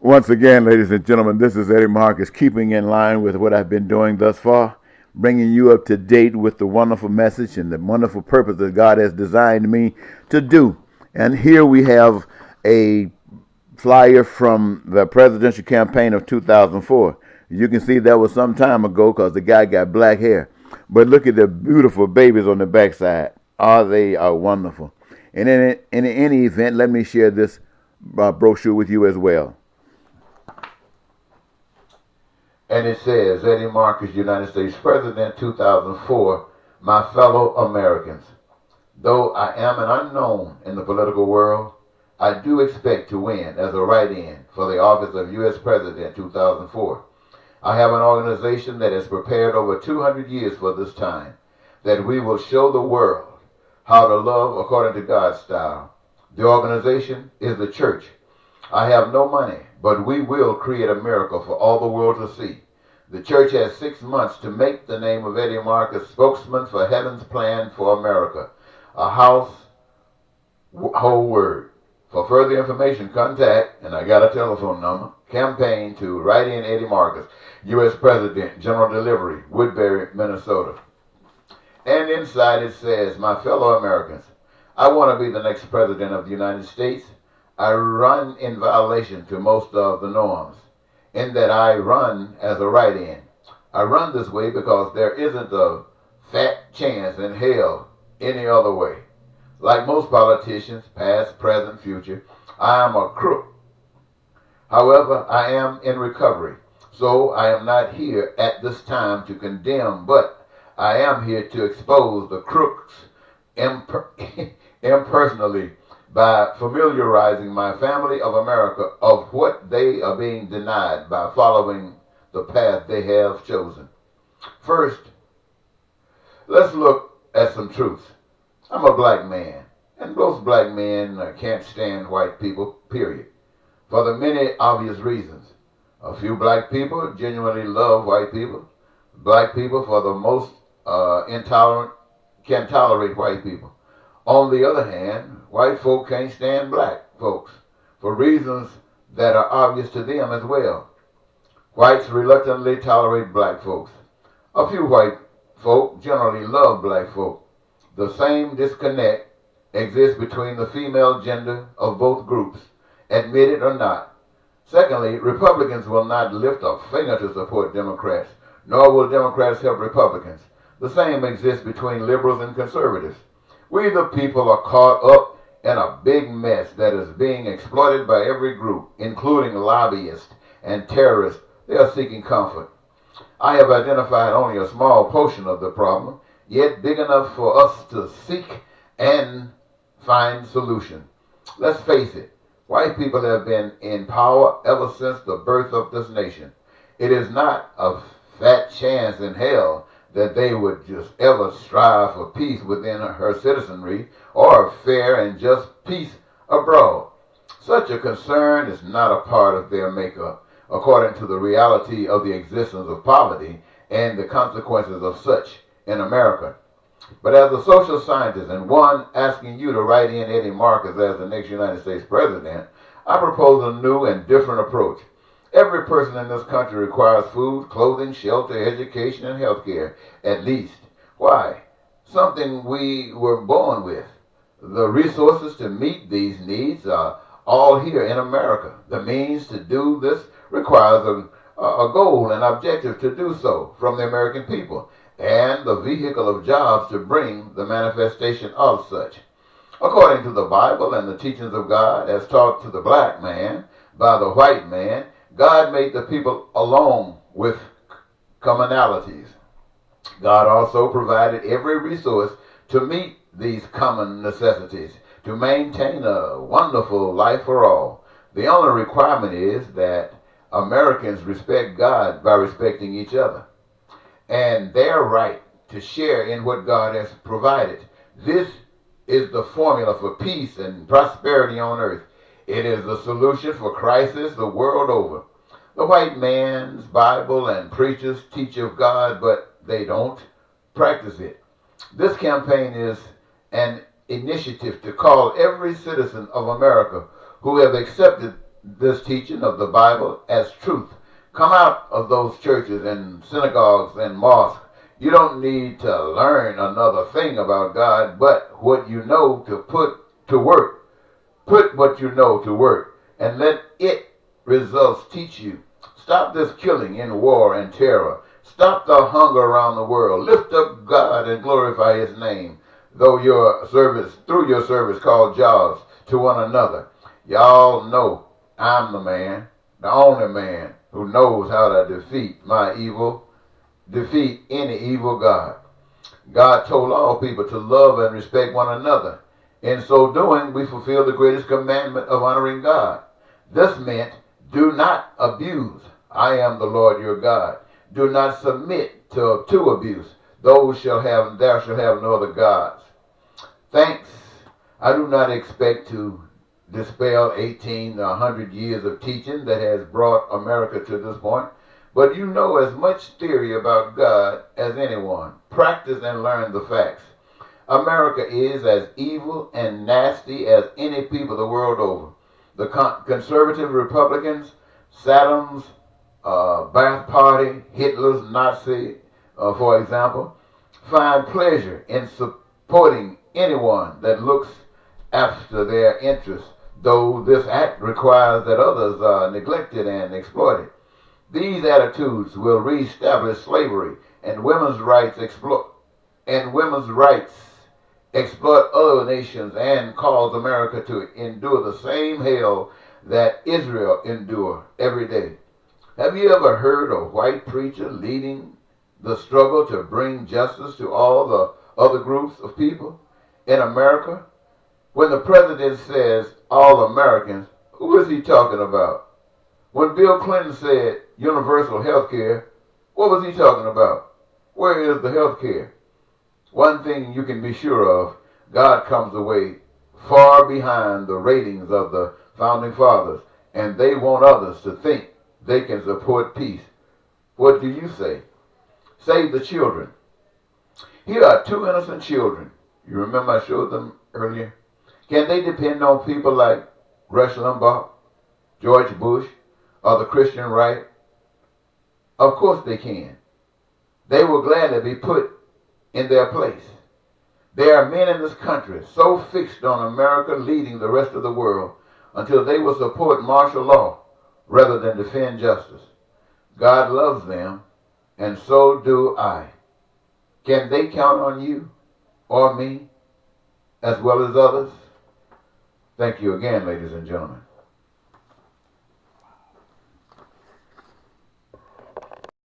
Once again, ladies and gentlemen, this is Eddie Marcus, keeping in line with what I've been doing thus far, bringing you up to date with the wonderful message and the wonderful purpose that God has designed me to do. And here we have a flyer from the presidential campaign of 2004. You can see that was some time ago because the guy got black hair. But look at the beautiful babies on the backside. They are wonderful. And in any event, let me share this brochure with you as well. And it says, Eddie Marcus, United States President, 2004, my fellow Americans. Though I am an unknown in the political world, I do expect to win as a write-in for the office of U.S. President 2004. I have an organization that has prepared over 200 years for this time, that we will show the world how to love according to God's style. The organization is the church. I have no money, but we will create a miracle for all the world to see. The church has 6 months to make the name of Eddie Marcus spokesman for heaven's plan for America. A house, whole word. For further information, contact, and I got a telephone number, campaign to write in Eddie Marcus, U.S. President, General Delivery, Woodbury, Minnesota. And inside it says, my fellow Americans, I want to be the next president of the United States. I run in violation to most of the norms, in that I run as a write-in. I run this way because there isn't a fat chance in hell any other way. Like most politicians, past, present, future, I am a crook. However, I am in recovery, so I am not here at this time to condemn, but I am here to expose the crooks impersonally by familiarizing my family of America of what they are being denied by following the path they have chosen. First, let's look at some truths. I'm a black man, and most black men can't stand white people, period, for the many obvious reasons. A few black people genuinely love white people. Black people, for the most intolerant, can tolerate white people. On the other hand, white folk can't stand black folks for reasons that are obvious to them as well. Whites reluctantly tolerate black folks. A few white folk generally love black folk. The same disconnect exists between the female gender of both groups, admit it or not. Secondly, Republicans will not lift a finger to support Democrats, nor will Democrats help Republicans. The same exists between liberals and conservatives. We the people are caught up in a big mess that is being exploited by every group, including lobbyists and terrorists. They are seeking comfort. I have identified only a small portion of the problem, yet big enough for us to seek and find solution. Let's face it, white people have been in power ever since the birth of this nation. It is not a fat chance in hell that they would just ever strive for peace within her citizenry or fair and just peace abroad. Such a concern is not a part of their makeup, according to the reality of the existence of poverty and the consequences of such in America. But as a social scientist and one asking you to write in Eddie Marcus as the next United States President, I propose a new and different approach. Every person in this country requires food, clothing, shelter, education, and health care, at least. Why? Something we were born with. The resources to meet these needs are all here in America. The means to do this requires a goal and objective to do so from the American people, and the vehicle of jobs to bring the manifestation of such. According to the Bible and the teachings of God, as taught to the black man by the white man, God made the people alone with commonalities. God also provided every resource to meet these common necessities, to maintain a wonderful life for all. The only requirement is that Americans respect God by respecting each other and their right to share in what God has provided. This is the formula for peace and prosperity on earth. It is the solution for crisis the world over. The white man's Bible and preachers teach of God, but they don't practice it. This campaign is an initiative to call every citizen of America who have accepted this teaching of the Bible as truth. Come out of those churches and synagogues and mosques. You don't need to learn another thing about God, but what you know to put to work. Put what you know to work, and let it results teach you. Stop this killing in war and terror. Stop the hunger around the world. Lift up God and glorify His name. Through your service called jobs to one another. Y'all know I'm the man, the only man who knows how to defeat any evil god. God told all people to love and respect one another. In so doing, we fulfill the greatest commandment of honoring God. This meant, do not abuse. I am the Lord your God. Do not submit to abuse. Thou shalt have no other gods. Thanks. I do not expect to dispel 18 to 100 years of teaching that has brought America to this point, but you know as much theory about God as anyone. Practice and learn the facts. America is as evil and nasty as any people the world over. The conservative Republicans, Saddam's Ba'ath Party, Hitler's Nazi, for example, find pleasure in supporting anyone that looks after their interests, though this act requires that others are neglected and exploited. These attitudes will reestablish slavery and women's rights exploit other nations and cause America to endure the same hell that Israel endure every day. Have you ever heard a white preacher leading the struggle to bring justice to all the other groups of people in America? When the president says all Americans, who is he talking about? When Bill Clinton said universal health care, what was he talking about? Where is the health care? One thing you can be sure of, God comes away far behind the ratings of the founding fathers, and they want others to think they can support peace. What do you say? Save the children. Here are two innocent children. You remember I showed them earlier? Can they depend on people like Rush Limbaugh, George Bush, or the Christian right? Of course they can. They will gladly be put in their place. There are men in this country so fixed on America leading the rest of the world until they will support martial law rather than defend justice. God loves them, and so do I. Can they count on you or me as well as others? Thank you again, ladies and gentlemen.